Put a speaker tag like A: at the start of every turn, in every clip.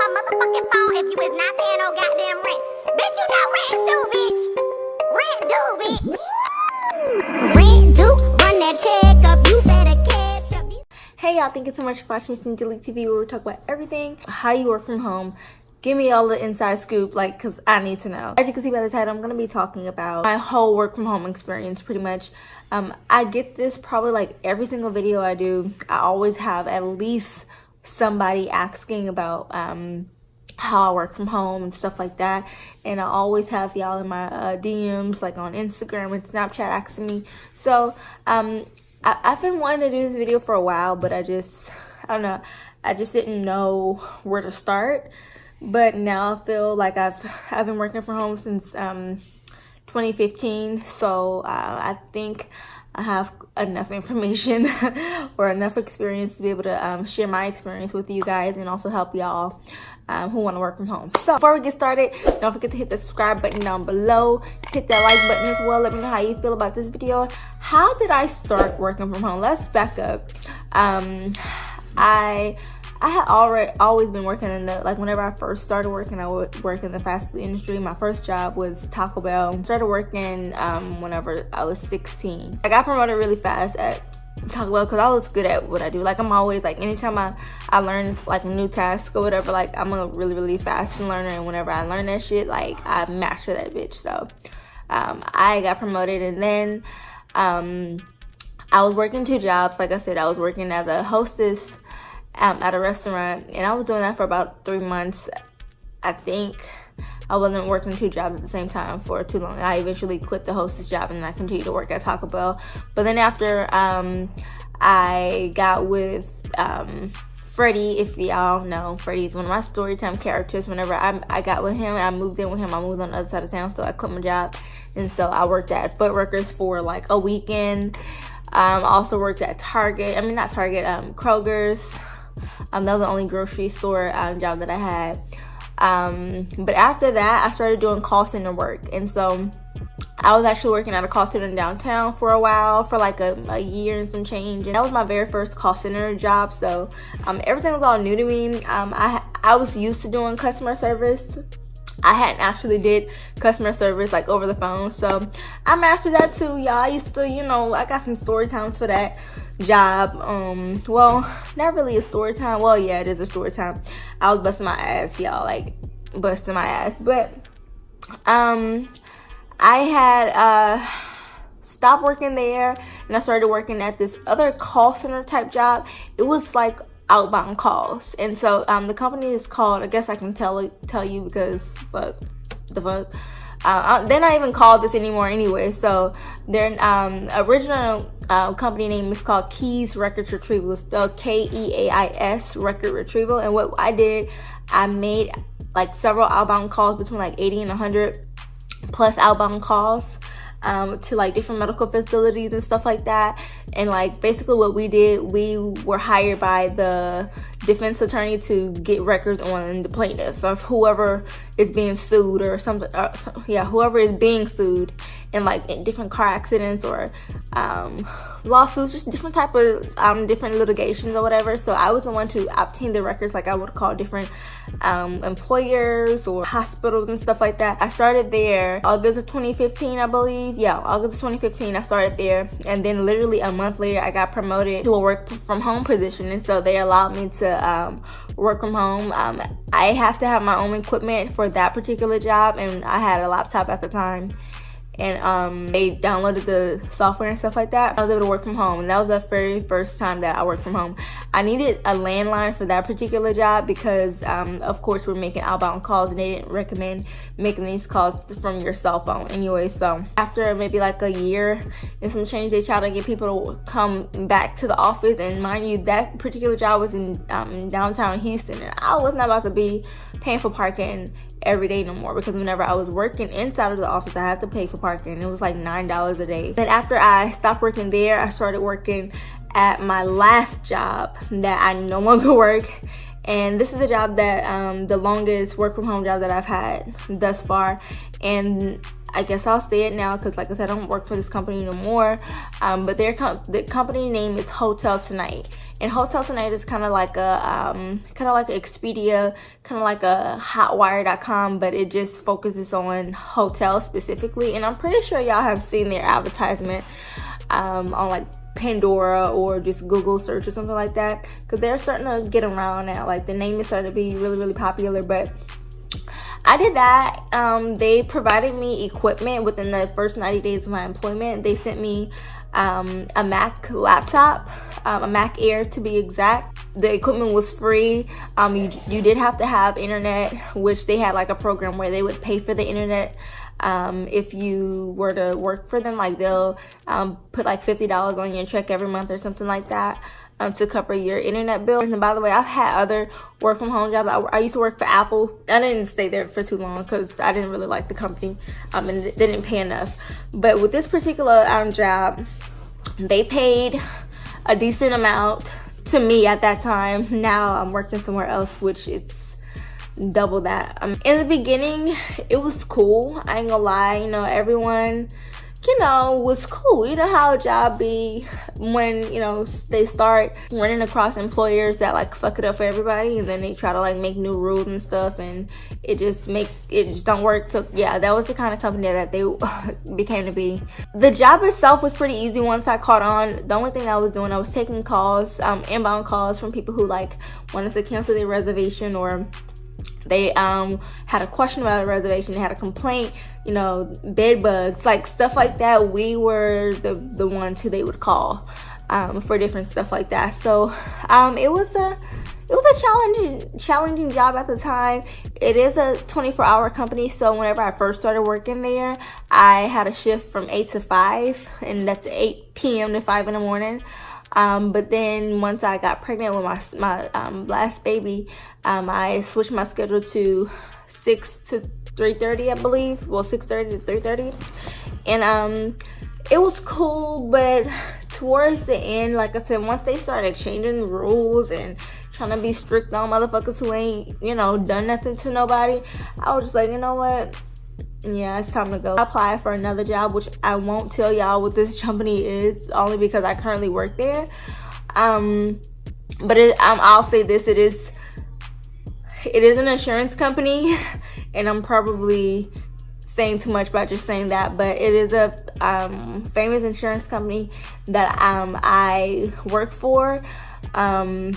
A: your motherfucking phone if you is not paying no goddamn rent. Bitch, you know rent due, bitch. Rent due, bitch. Rent due, run that check up, you better catch up.
B: Hey y'all, thank you so much for watching me Delete TV, where we talk about everything, how you work from home. Give me all the inside scoop, like, cause I need to know. As you can see by the title, I'm gonna be talking about my whole work from home experience, pretty much. I get this probably like every single video I do. I always have at least somebody asking about how I work from home and stuff like that, and I always have y'all in my DMs, like on Instagram and Snapchat, asking me. So I've been wanting to do this video for a while, but I don't know, I just didn't know where to start. But now I feel like I've been working from home since 2015, so I think I have enough information or enough experience to be able to share my experience with you guys and also help y'all who want to work from home. So before we get started, don't forget to hit the subscribe button down below. Hit that like button as well. Let me know how you feel about this video. How did I start working from home? Let's back up. I had always been working in the, like, whenever I first started working, I would work in the fast food industry. My first job was Taco Bell. Started working whenever I was 16. I got promoted really fast at Taco Bell because I was good at what I do. Like, I'm always, like, anytime I learn, like, a new task or whatever, like, I'm a really fast learner, and whenever I learn that shit, like, I master that bitch. So I got promoted, and then I was working 2 jobs. Like I said, I was working as a hostess at a restaurant, and I was doing that for about 3 months. I think I wasn't working 2 jobs at the same time for too long. I eventually quit the hostess job, and I continued to work at Taco Bell. But then after I got with Freddie, if y'all know, Freddie is one of my storytime characters. Whenever I got with him, I moved in with him. I moved on the other side of town, so I quit my job, and so I worked at Footworkers for like a weekend. I also worked at Target. I mean, not Target, Kroger's. That was the only grocery store job that I had. But after that, I started doing call center work. And so I was actually working at a call center in downtown for a while, for like a year and some change. And that was my very first call center job. So everything was all new to me. I was used to doing customer service. I hadn't actually did customer service like over the phone. So I mastered that too, y'all. I used to, you know, I got some story times for that job. Well, not really a story time. Well, yeah, it is a story time. I was busting my ass, y'all, like busting my ass. But I had stopped working there, and I started working at this other call center type job. It was like outbound calls, and so the company is called, I guess I can tell you because fuck the fuck, they're not even called this anymore anyway. So their original company name is called Keys Records Retrieval. It's spelled Keais Record Retrieval. And what I did, I made like several outbound calls, between like 80 and 100 plus outbound calls to like different medical facilities and stuff like that. And like basically what we did, we were hired by the defense attorney to get records on the plaintiff of whoever is being sued or something. Whoever is being sued in like in different car accidents or lawsuits, just different type of different litigations or whatever. So I was the one to obtain the records. Like I would call different employers or hospitals and stuff like that. I started there August of 2015, I believe. Yeah, August of 2015 I started there, and then literally a month later I got promoted to a work from home position, and so they allowed me to work from home. I have to have my own equipment for that particular job, and I had a laptop at the time, and they downloaded the software and stuff like that. I was able to work from home, and that was the very first time that I worked from home. I needed a landline for that particular job because of course we're making outbound calls, and they didn't recommend making these calls from your cell phone anyway. So after maybe like a year and some change, they tried to get people to come back to the office, and mind you, that particular job was in downtown Houston, and I was not about to be paying for parking every day no more, because whenever I was working inside of the office, I had to pay for parking. It was like $9 a day. Then after I stopped working there, I started working at my last job that I no longer work, and this is the job that the longest work from home job that I've had thus far. And I guess I'll say it now because, like I said, I don't work for this company no more. But the company name is Hotel Tonight. And Hotel Tonight is kind of like Expedia, kind of like a Hotwire.com, but it just focuses on hotels specifically. And I'm pretty sure y'all have seen their advertisement on like Pandora or just Google search or something like that, because they're starting to get around now. Like, the name is starting to be really, really popular. But I did that. They provided me equipment within the first 90 days of my employment. They sent me a Mac laptop, a Mac Air to be exact. The equipment was free. You did have to have internet, which they had like a program where they would pay for the internet if you were to work for them. Like, they'll put like $50 on your check every month or something like that, to cover your internet bill. And by the way, I've had other work from home jobs. I used to work for Apple. I didn't stay there for too long because I didn't really like the company, and they didn't pay enough. But with this particular job, they paid a decent amount to me at that time. Now I'm working somewhere else, which it's double that. In the beginning, it was cool. I ain't gonna lie. Everyone, was cool. You know how a job be when, they start running across employers that like fuck it up for everybody, and then they try to like make new rules and stuff, and it just don't work. So yeah, that was the kind of company that they became to be. The job itself was pretty easy once I caught on. The only thing I was doing, I was taking calls, inbound calls from people who like wanted to cancel their reservation, or they had a question about a reservation, they had a complaint, bed bugs, like stuff like that. We were the ones who they would call for different stuff like that. So it was a challenging job at the time. It is a 24-hour company, so whenever I first started working there, I had a shift from 8 to 5, and that's 8 p.m. to 5 in the morning. But then once I got pregnant with my last baby, I switched my schedule to 6 to 3:30, I believe. Well, 6:30 to 3:30. And it was cool, but towards the end, like I said, once they started changing rules and trying to be strict on motherfuckers who ain't, done nothing to nobody, I was just like, you know what? Yeah, it's time to go. I applied for another job, which I won't tell y'all what this company is, only because I currently work there. But I'll say this: it is an insurance company, and I'm probably saying too much by just saying that, but it is a famous insurance company that I work for, and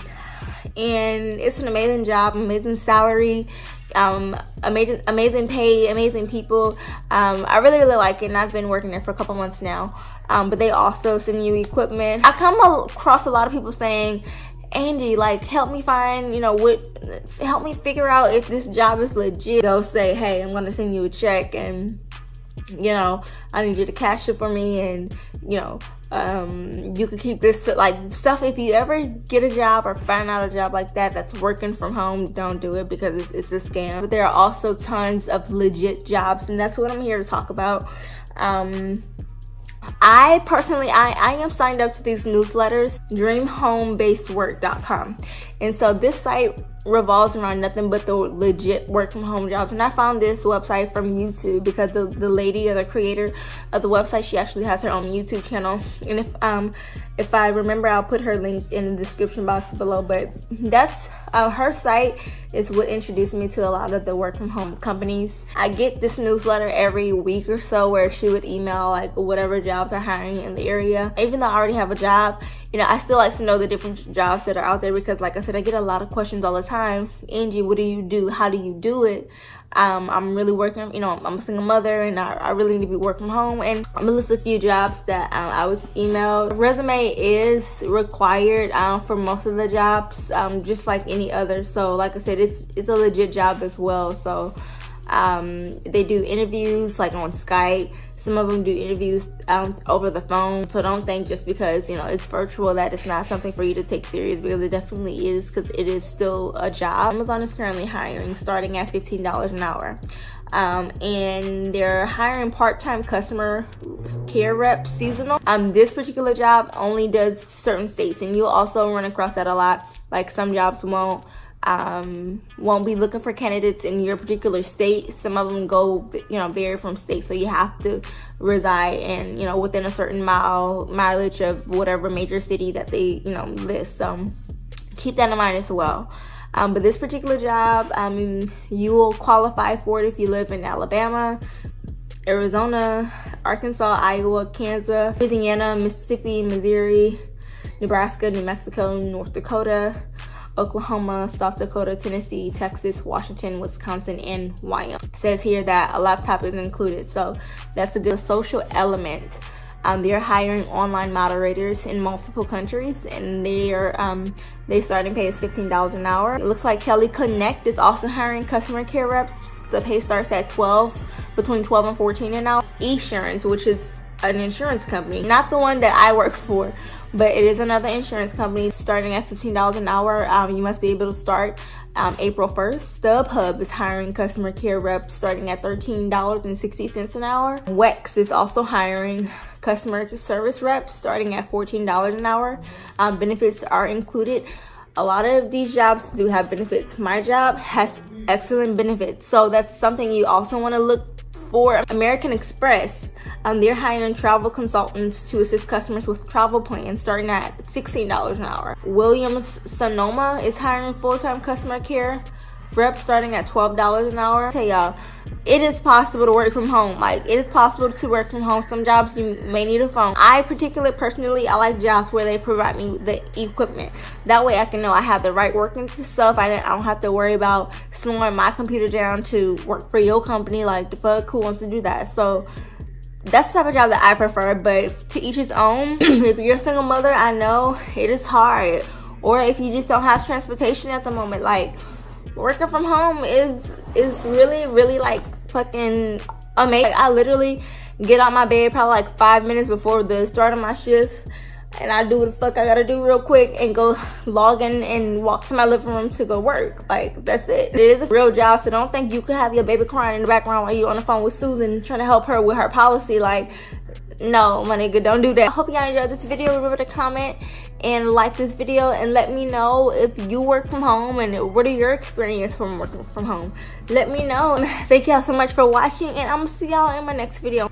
B: it's an amazing job, amazing salary, amazing pay, amazing people. I really, really like it, and I've been working there for a couple months now. But they also send you equipment. I come across a lot of people saying, Angie, like, help me find, help me figure out if this job is legit. They'll say, hey, I'm gonna send you a check, and I need you to cash it for me, and you can keep this, like, stuff. If you ever get a job or find out a job like that that's working from home, don't do it, because it's a scam. But there are also tons of legit jobs, and that's what I'm here to talk about. I personally, I am signed up to these newsletters, dreamhomebasedwork.com. And so this site revolves around nothing but the legit work from home jobs. And I found this website from YouTube because the lady, or the creator of the website, she actually has her own YouTube channel. And if I remember, I'll put her link in the description box below. But that's her site is what introduced me to a lot of the work from home companies. I get this newsletter every week or so where she would email like whatever jobs are hiring in the area. Even though I already have a job, I still like to know the different jobs that are out there, because like I said, I get a lot of questions all the time. Angie, what do you do? How do you do it? I'm really working, I'm a single mother, and I really need to be working from home. And I'm gonna list a few jobs that I was emailed. Resume is required for most of the jobs, just like any other. So like I said, it's a legit job as well. So they do interviews like on Skype. Some of them do interviews over the phone. So don't think just because, it's virtual that it's not something for you to take serious, because it definitely is, because it is still a job. Amazon is currently hiring, starting at $15 an hour. And they're hiring part-time customer care rep, seasonal. This particular job only does certain states, and you'll also run across that a lot. Like, some jobs won't won't be looking for candidates in your particular state. Some of them go, vary from state, so you have to reside in, within a certain mileage of whatever major city that they, list. So keep that in mind as well. But this particular job, you will qualify for it if you live in Alabama, Arizona, Arkansas, Iowa, Kansas, Louisiana, Mississippi, Missouri, Nebraska, New Mexico, North Dakota, Oklahoma, South Dakota, Tennessee, Texas, Washington, Wisconsin, and Wyoming. It says here that a laptop is included, so that's a good social element. They're hiring online moderators in multiple countries, and their starting pay is $15 an hour. It looks like Kelly Connect is also hiring customer care reps. The pay starts at between 12 and 14 an hour. Esurance, which is an insurance company, not the one that I work for, but it is another insurance company, starting at $15 an hour. You must be able to start April 1st. StubHub is hiring customer care reps starting at $13.60 an hour. WEX is also hiring customer service reps starting at $14 an hour. Benefits are included. A lot of these jobs do have benefits. My job has excellent benefits, so that's something you also want to look for. American Express, they're hiring travel consultants to assist customers with travel plans starting at $16 an hour. Williams Sonoma is hiring full-time customer care reps starting at $12 an hour. I tell y'all, it is possible to work from home. Like, it is possible to work from home. Some jobs you may need a phone. I like jobs where they provide me the equipment. That way I can know I have the right working stuff. I don't have to worry about slowing my computer down to work for your company. Like, the fuck, who wants to do that? So that's the type of job that I prefer, but to each his own. If you're a single mother, I know it is hard. Or if you just don't have transportation at the moment, like, working from home is really, really, like, fucking amazing. I literally get out my bed probably like 5 minutes before the start of my shift, and I do what the fuck I gotta do real quick and go log in and walk to my living room to go work. Like, that's it. It is a real job, so don't think you could have your baby crying in the background while you're on the phone with Susan trying to help her with her policy. Like, no, my nigga, don't do that. I hope y'all enjoyed this video. Remember to comment and like this video, and let me know if you work from home and what are your experience from working from home. Let me know. Thank y'all so much for watching, and I'm gonna see y'all in my next video.